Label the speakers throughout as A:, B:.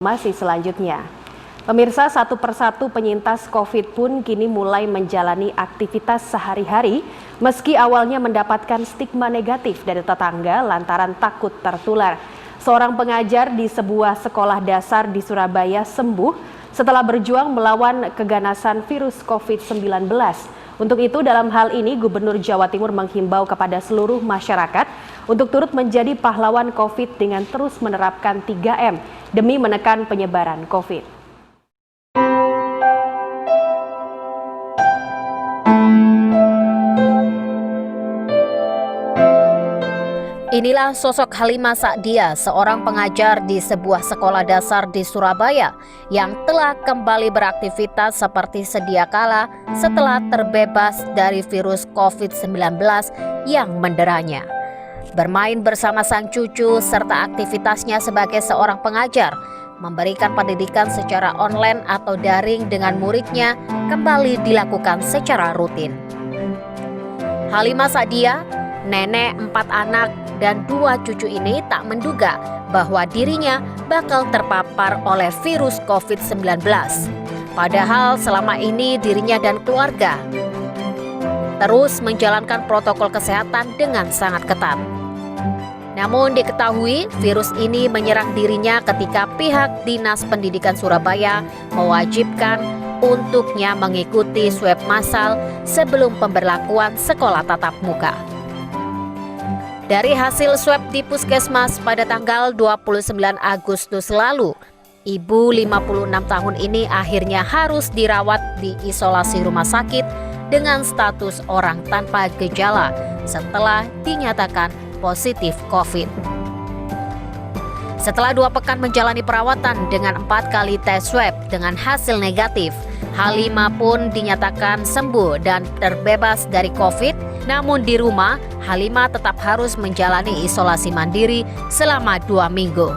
A: Masih selanjutnya, pemirsa, satu persatu penyintas COVID pun kini mulai menjalani aktivitas sehari-hari meski awalnya mendapatkan stigma negatif dari tetangga lantaran takut tertular. Seorang pengajar di sebuah sekolah dasar di Surabaya sembuh setelah berjuang melawan keganasan virus COVID-19. Untuk itu, dalam hal ini Gubernur Jawa Timur menghimbau kepada seluruh masyarakat untuk turut menjadi pahlawan COVID dengan terus menerapkan 3M demi menekan penyebaran COVID.
B: Inilah sosok Halimah Sa'diyah, seorang pengajar di sebuah sekolah dasar di Surabaya yang telah kembali beraktivitas seperti sedia kala setelah terbebas dari virus COVID-19 yang menderanya. Bermain bersama sang cucu serta aktivitasnya sebagai seorang pengajar, memberikan pendidikan secara online atau daring dengan muridnya kembali dilakukan secara rutin. Halimah Sa'diyah, nenek 4 anak dan 2 cucu ini tak menduga bahwa dirinya bakal terpapar oleh virus COVID-19. Padahal selama ini dirinya dan keluarga terus menjalankan protokol kesehatan dengan sangat ketat. Namun diketahui virus ini menyerang dirinya ketika pihak Dinas Pendidikan Surabaya mewajibkan untuknya mengikuti swab massal sebelum pemberlakuan sekolah tatap muka. Dari hasil swab di Puskesmas pada tanggal 29 Agustus lalu, ibu 56 tahun ini akhirnya harus dirawat di isolasi rumah sakit dengan status orang tanpa gejala setelah dinyatakan positif COVID. Setelah 2 pekan menjalani perawatan dengan 4 kali tes swab dengan hasil negatif, Halimah pun dinyatakan sembuh dan terbebas dari COVID. Namun di rumah, Halimah tetap harus menjalani isolasi mandiri selama 2 minggu.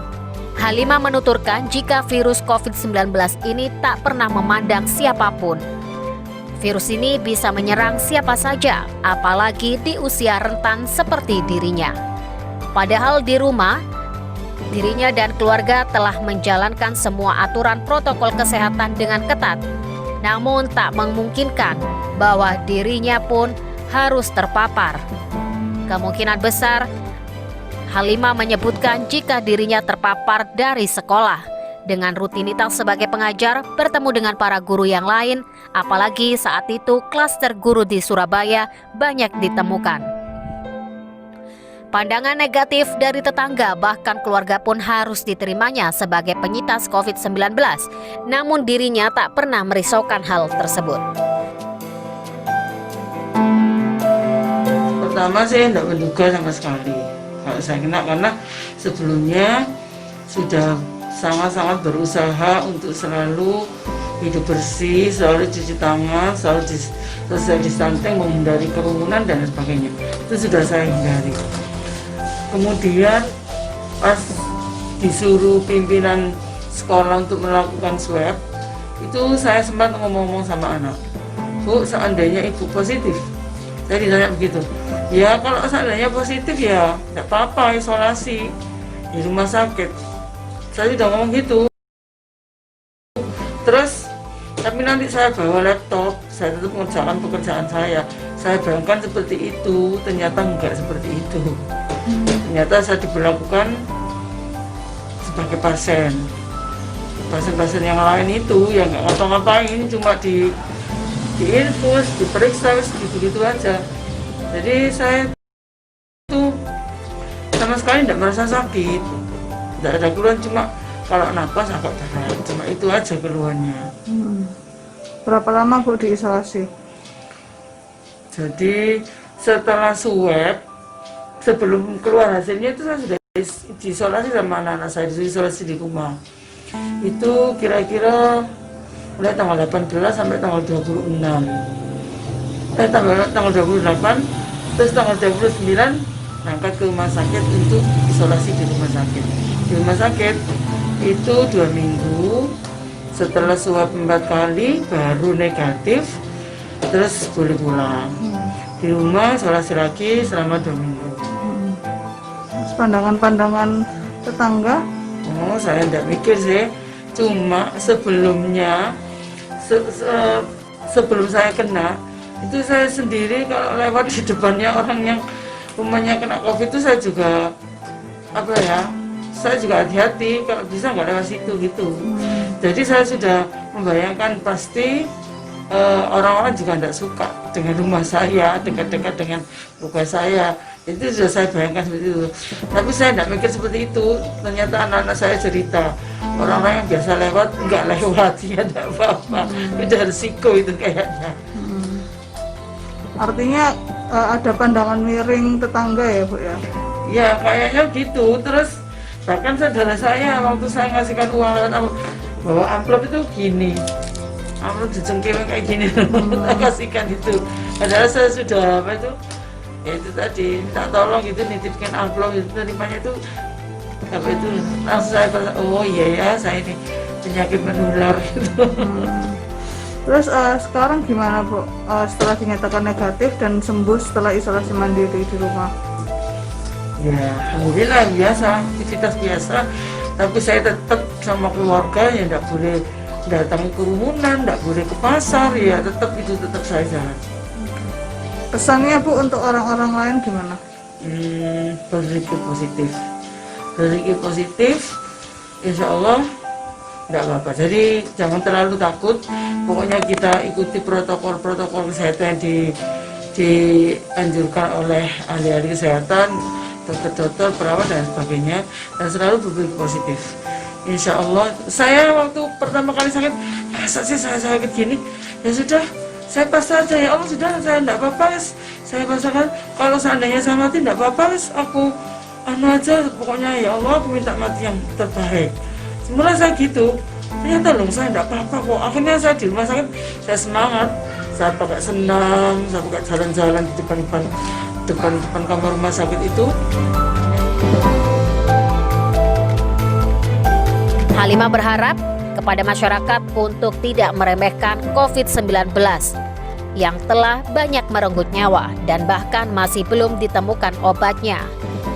B: Halimah menuturkan jika virus COVID-19 ini tak pernah memandang siapapun. Virus ini bisa menyerang siapa saja, apalagi di usia rentan seperti dirinya. Padahal di rumah, dirinya dan keluarga telah menjalankan semua aturan protokol kesehatan dengan ketat. Namun tak memungkinkan bahwa dirinya pun harus terpapar. Kemungkinan besar, Halimah menyebutkan jika dirinya terpapar dari sekolah. Dengan rutinitas sebagai pengajar, bertemu dengan para guru yang lain, apalagi saat itu klaster guru di Surabaya banyak ditemukan. Pandangan negatif dari tetangga bahkan keluarga pun harus diterimanya sebagai penyintas COVID-19. Namun dirinya tak pernah merisaukan hal tersebut.
C: Pertama saya tidak menduga sama sekali kalau saya kena, karena sebelumnya sudah sangat-sangat berusaha untuk selalu hidup bersih, selalu cuci tangan, selalu social distancing, menghindari kerumunan dan sebagainya. Itu sudah saya hindari. Kemudian pas disuruh pimpinan sekolah untuk melakukan swab, itu saya sempat ngomong-ngomong sama anak, Bu, seandainya ibu positif, saya ditanya begitu, ya kalau seandainya positif ya tidak apa-apa, isolasi di rumah sakit. Saya sudah ngomong gitu. Terus tapi nanti saya bawa laptop, saya tetap mengerjakan pekerjaan saya. Saya bayangkan seperti itu, ternyata enggak seperti itu. Ternyata saya diberlakukan sebagai pasien. Pasien-pasien yang lain itu yang nggak ngapa-ngapain, cuma diinfus, diperiksa, gitu-gitu aja. Jadi saya itu sama sekali tidak merasa sakit, tidak ada keluhan, cuma kalau napas agak berat, cuma itu aja keluhannya.
D: Berapa lama Bu diisolasi?
C: Jadi setelah swab, sebelum keluar hasilnya itu saya sudah diisolasi sama anak-anak saya, diisolasi di rumah. Itu kira-kira mulai tanggal 18 sampai tanggal 26. Tanggal 28, terus tanggal 29 berangkat ke rumah sakit untuk isolasi di rumah sakit. Di rumah sakit itu 2 minggu, setelah swab 4 kali baru negatif, terus boleh pulang. Di rumah isolasi lagi selama 2 minggu.
D: Pandangan-pandangan tetangga?
C: Oh, saya tidak mikir sih. Cuma sebelumnya sebelum saya kena itu saya sendiri kalau lewat di depannya orang yang rumahnya kena COVID itu saya juga saya juga hati-hati kalau bisa nggak lewat situ gitu. Jadi saya sudah membayangkan pasti orang-orang juga tidak suka dengan rumah saya, dekat-dekat dengan rumah saya. Itu sudah saya bayangkan seperti itu. Tapi saya tidak mikir seperti itu. Ternyata anak-anak saya cerita, orang-orang yang biasa lewat nggak lewat, ya tidak apa-apa. Udah resiko itu kayaknya.
D: Artinya ada pandangan miring tetangga ya Bu ya?
C: Ya kayaknya gitu. Terus bahkan saudara saya waktu saya ngasihkan uang bawa amplop itu gini, amplop dijengkel kayak gini, saya kasihkan itu. Padahal saya sudah ya itu tadi minta tolong gitu, nitipkan amplop itu, terimanya itu itu langsung saya oh iya ya saya ini penyakit menular gitu.
D: Terus sekarang gimana Bu? Setelah dinyatakan negatif dan sembuh setelah isolasi mandiri di rumah?
C: Ya alhamdulillah biasa, aktivitas biasa. Tapi saya tetap sama keluarga ya tidak boleh datangi kerumunan, tidak boleh ke pasar, ya tetap saya jalan.
D: Pesannya Bu untuk orang-orang lain gimana?
C: Berpikir positif, insya Allah tidak apa-apa. Jadi jangan terlalu takut. Pokoknya kita ikuti protokol kesehatan yang dianjurkan oleh ahli-ahli kesehatan, dokter-dokter, perawat dan sebagainya, dan selalu berpikir positif. Insya Allah, saya waktu pertama kali sakit, masa sih saya sakit gini? Ya sudah, saya pasrah aja, ya Allah sudah, saya tidak apa-apa. Saya pasrahkan, kalau seandainya saya mati tidak apa-apa, aku aja, pokoknya ya Allah aku minta mati yang terbaik. Semula saya gitu, ternyata loh saya tidak apa-apa kok. Akhirnya saya di rumah sakit, saya semangat, saya pakai senam, saya pakai jalan-jalan di depan kamar rumah sakit itu.
B: Halimah berharap kepada masyarakat untuk tidak meremehkan COVID-19 yang telah banyak merenggut nyawa dan bahkan masih belum ditemukan obatnya.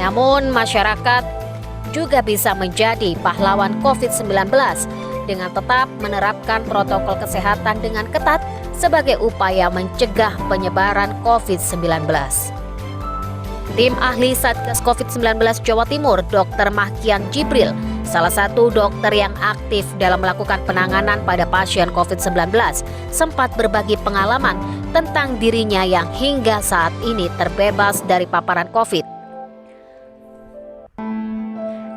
B: Namun masyarakat juga bisa menjadi pahlawan COVID-19 dengan tetap menerapkan protokol kesehatan dengan ketat sebagai upaya mencegah penyebaran COVID-19. Tim ahli Satgas COVID-19 Jawa Timur, Dr. Mahkian Jibril, salah satu dokter yang aktif dalam melakukan penanganan pada pasien COVID-19, sempat berbagi pengalaman tentang dirinya yang hingga saat ini terbebas dari paparan COVID.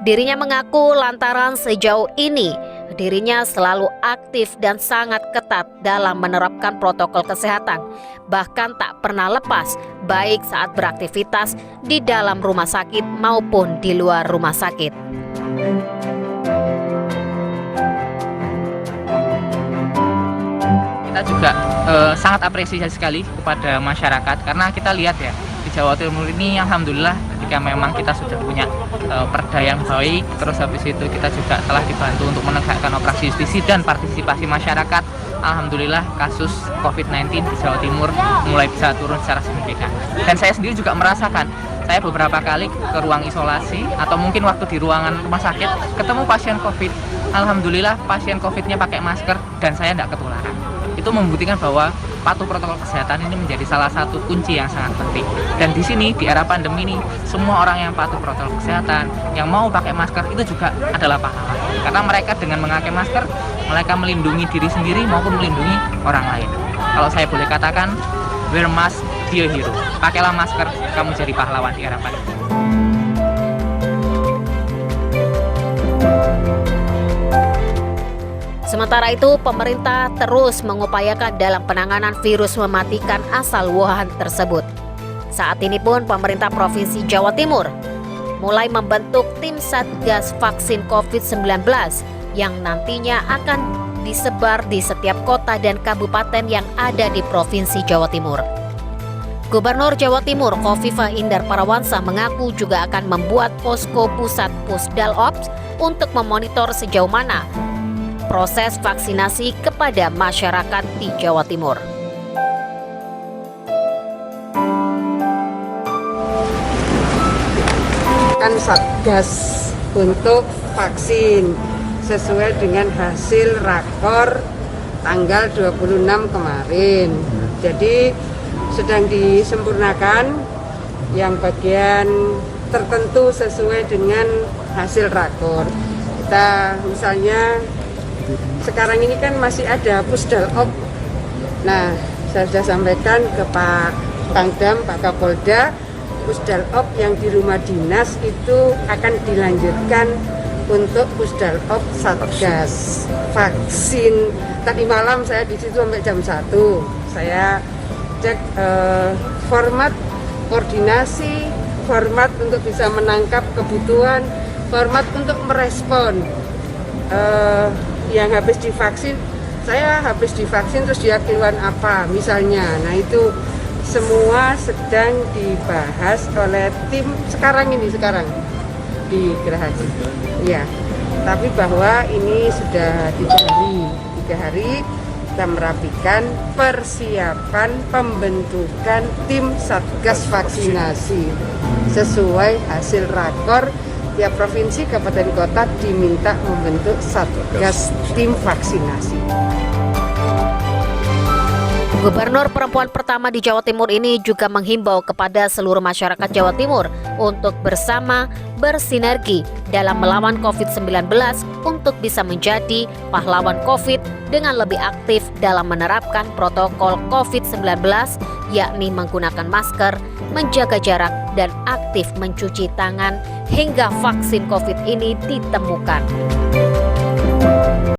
B: Dirinya mengaku lantaran sejauh ini dirinya selalu aktif dan sangat ketat dalam menerapkan protokol kesehatan, bahkan tak pernah lepas baik saat beraktivitas di dalam rumah sakit maupun di luar rumah sakit.
E: Kita juga sangat apresiasi sekali kepada masyarakat karena kita lihat ya di Jawa Timur ini alhamdulillah ketika memang kita sudah punya perda yang baik, terus habis itu kita juga telah dibantu untuk menegakkan operasi justisi dan partisipasi masyarakat. Alhamdulillah kasus COVID-19 di Jawa Timur mulai bisa turun secara signifikan. Dan saya sendiri juga merasakan, saya beberapa kali ke ruang isolasi atau mungkin waktu di ruangan rumah sakit ketemu pasien COVID. Alhamdulillah pasien COVID-nya pakai masker dan saya tidak ketularan. Itu membuktikan bahwa patuh protokol kesehatan ini menjadi salah satu kunci yang sangat penting. Dan di sini di era pandemi ini semua orang yang patuh protokol kesehatan, yang mau pakai masker itu juga adalah pahlawan. Karena mereka dengan memakai masker, mereka melindungi diri sendiri maupun melindungi orang lain. Kalau saya boleh katakan, wear mask, be a hero. Pakailah masker, kamu jadi pahlawan di era pandemi.
B: Sementara itu, pemerintah terus mengupayakan dalam penanganan virus mematikan asal Wuhan tersebut. Saat ini pun pemerintah Provinsi Jawa Timur mulai membentuk tim Satgas Vaksin COVID-19 yang nantinya akan disebar di setiap kota dan kabupaten yang ada di Provinsi Jawa Timur. Gubernur Jawa Timur Khofifah Indar Parawansa mengaku juga akan membuat posko pusat Pusdalops untuk memonitor sejauh mana proses vaksinasi kepada masyarakat di Jawa Timur.
F: Kan Satgas untuk vaksin. sesuai dengan hasil rakor tanggal 26 kemarin. Jadi sedang disempurnakan yang bagian tertentu sesuai dengan hasil rakor. Kita misalnya sekarang ini kan masih ada Pusdalop. Nah, saya sudah sampaikan ke Pak Pangdam, Pak Kapolda, Pusdalop yang di rumah dinas itu akan dilanjutkan untuk Pusdalop Satgas vaksin. Tadi malam saya di situ sampai jam 1. Saya cek format koordinasi, format untuk bisa menangkap kebutuhan, format untuk merespon yang habis divaksin. Saya habis divaksin terus dia keluhan apa misalnya. Nah itu semua sedang dibahas oleh tim sekarang di Gerahadi. Ya, tapi bahwa ini sudah 3 hari kita merapikan persiapan pembentukan tim Satgas vaksinasi sesuai hasil rakor. Tiap provinsi, kabupaten, kota diminta membentuk Satgas tim vaksinasi.
B: Gubernur perempuan pertama di Jawa Timur ini juga menghimbau kepada seluruh masyarakat Jawa Timur untuk bersama bersinergi dalam melawan COVID-19 untuk bisa menjadi pahlawan COVID dengan lebih aktif dalam menerapkan protokol COVID-19, yakni menggunakan masker, menjaga jarak, dan aktif mencuci tangan hingga vaksin COVID ini ditemukan.